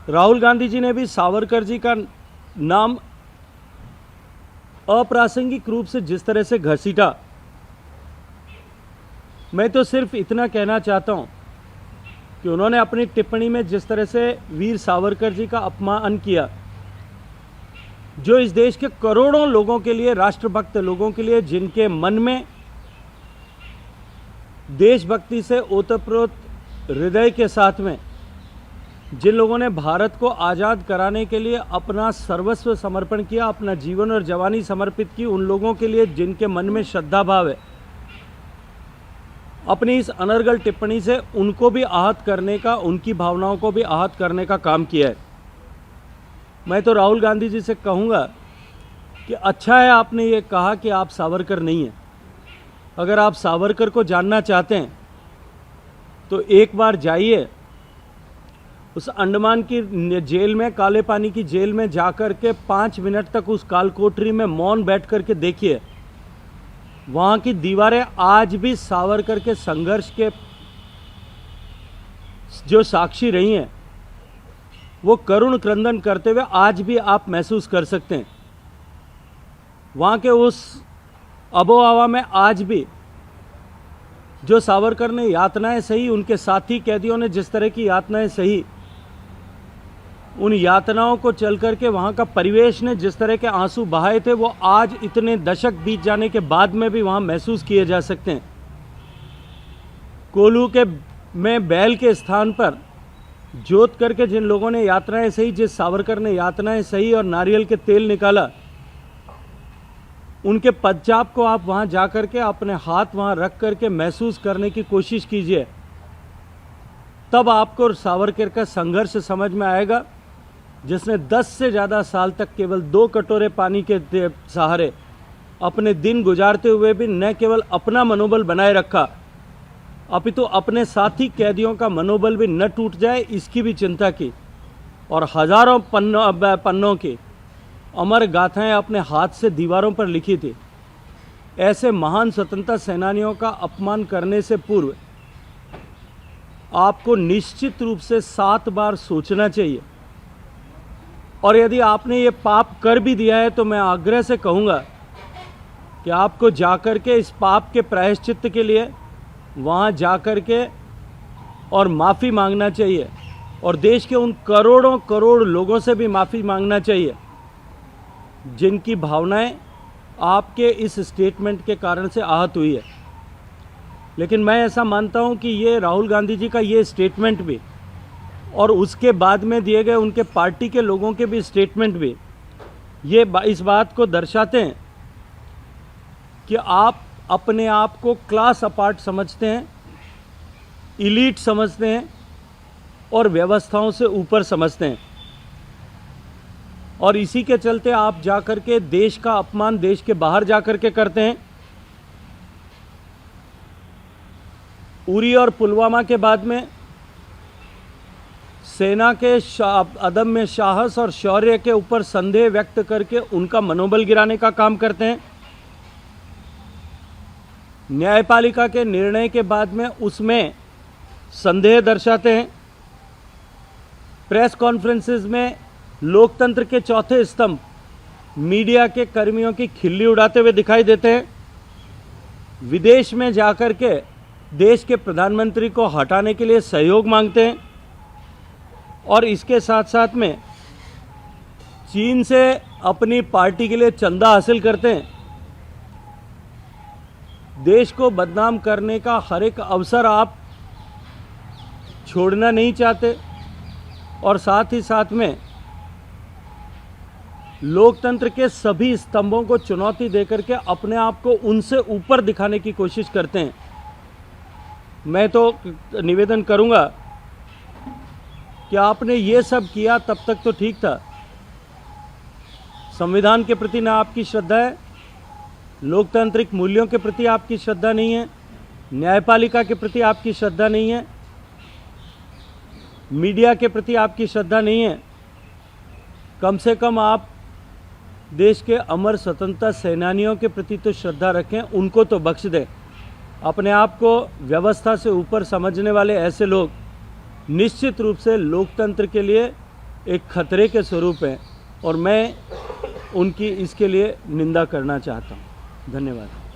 राहुल गांधी जी ने भी सावरकर जी का नाम अप्रासंगिक रूप से जिस तरह से घसीटा, मैं तो सिर्फ इतना कहना चाहता हूं कि उन्होंने अपनी टिप्पणी में जिस तरह से वीर सावरकर जी का अपमान किया, जो इस देश के करोड़ों लोगों के लिए, राष्ट्रभक्त लोगों के लिए, जिनके मन में देशभक्ति से ओतप्रोत हृदय के साथ में, जिन लोगों ने भारत को आज़ाद कराने के लिए अपना सर्वस्व समर्पण किया, अपना जीवन और जवानी समर्पित की, उन लोगों के लिए जिनके मन में श्रद्धा भाव है, अपनी इस अनर्गल टिप्पणी से उनको भी आहत करने का, उनकी भावनाओं को भी आहत करने का काम किया है। मैं तो राहुल गांधी जी से कहूँगा कि अच्छा है आपने ये कहा कि आप सावरकर नहीं हैं। अगर आप सावरकर को जानना चाहते हैं तो एक बार जाइए उस अंडमान की जेल में, काले पानी की जेल में जाकर के 5 मिनट तक उस कालकोठरी में मौन बैठ कर के देखिए। वहाँ की दीवारें आज भी सावरकर के संघर्ष के जो साक्षी रही हैं, वो करुण क्रंदन करते हुए आज भी आप महसूस कर सकते हैं। वहाँ के उस आबोहवा में आज भी जो सावरकर ने यातनाएं सही, उनके साथी कैदियों ने जिस तरह की यातनाएं सही, उन यातनाओं को चल करके वहाँ का परिवेश ने जिस तरह के आंसू बहाए थे, वो आज इतने दशक बीत जाने के बाद में भी वहाँ महसूस किए जा सकते हैं। कोल्हू के में बैल के स्थान पर जोत करके जिन लोगों ने यातनाएं सही, जिस सावरकर ने यातनाएं सही और नारियल के तेल निकाला, उनके पदचाप को आप वहाँ जा कर के अपने हाथ वहाँ रख करके महसूस करने की कोशिश कीजिए। तब आपको सावरकर का संघर्ष समझ में आएगा, जिसने 10 से ज़्यादा साल तक केवल 2 कटोरे पानी के सहारे अपने दिन गुजारते हुए भी न केवल अपना मनोबल बनाए रखा, अपितु अपने साथी कैदियों का मनोबल भी न टूट जाए, इसकी भी चिंता की, और हजारों पन्नों की अमर गाथाएं अपने हाथ से दीवारों पर लिखी थी। ऐसे महान स्वतंत्रता सेनानियों का अपमान करने से पूर्व आपको निश्चित रूप से 7 बार सोचना चाहिए। और यदि आपने ये पाप कर भी दिया है तो मैं आग्रह से कहूँगा कि आपको जाकर के इस पाप के प्रायश्चित्त के लिए वहाँ जाकर के और माफ़ी मांगना चाहिए, और देश के उन करोड़ों करोड़ लोगों से भी माफ़ी मांगना चाहिए जिनकी भावनाएं आपके इस स्टेटमेंट के कारण से आहत हुई है। लेकिन मैं ऐसा मानता हूं कि ये राहुल गांधी जी का ये स्टेटमेंट भी, और उसके बाद में दिए गए उनके पार्टी के लोगों के भी स्टेटमेंट भी, ये इस बात को दर्शाते हैं कि आप अपने आप को क्लास अपार्ट समझते हैं, इलीट समझते हैं और व्यवस्थाओं से ऊपर समझते हैं। और इसी के चलते आप जाकर के देश का अपमान देश के बाहर जाकर के करते हैं। उरी और पुलवामा के बाद में सेना के अदम्य साहस और शौर्य के ऊपर संदेह व्यक्त करके उनका मनोबल गिराने का काम करते हैं। न्यायपालिका के निर्णय के बाद में उसमें संदेह दर्शाते हैं। प्रेस कॉन्फ्रेंसेस में लोकतंत्र के चौथे स्तंभ मीडिया के कर्मियों की खिल्ली उड़ाते हुए दिखाई देते हैं। विदेश में जाकर के देश के प्रधानमंत्री को हटाने के लिए सहयोग मांगते हैं, और इसके साथ साथ में चीन से अपनी पार्टी के लिए चंदा हासिल करते हैं। देश को बदनाम करने का हर एक अवसर आप छोड़ना नहीं चाहते, और साथ ही साथ में लोकतंत्र के सभी स्तंभों को चुनौती देकर के अपने आप को उनसे ऊपर दिखाने की कोशिश करते हैं। मैं तो निवेदन करूंगा कि आपने ये सब किया तब तक तो ठीक था। संविधान के प्रति ना आपकी श्रद्धा है, लोकतांत्रिक मूल्यों के प्रति आपकी श्रद्धा नहीं है, न्यायपालिका के प्रति आपकी श्रद्धा नहीं है, मीडिया के प्रति आपकी श्रद्धा नहीं है। कम से कम आप देश के अमर स्वतंत्रता सेनानियों के प्रति तो श्रद्धा रखें, उनको तो बख्श दें। अपने आप को व्यवस्था से ऊपर समझने वाले ऐसे लोग निश्चित रूप से लोकतंत्र के लिए एक खतरे के स्वरूप हैं और मैं उनकी इसके लिए निंदा करना चाहता हूँ। धन्यवाद।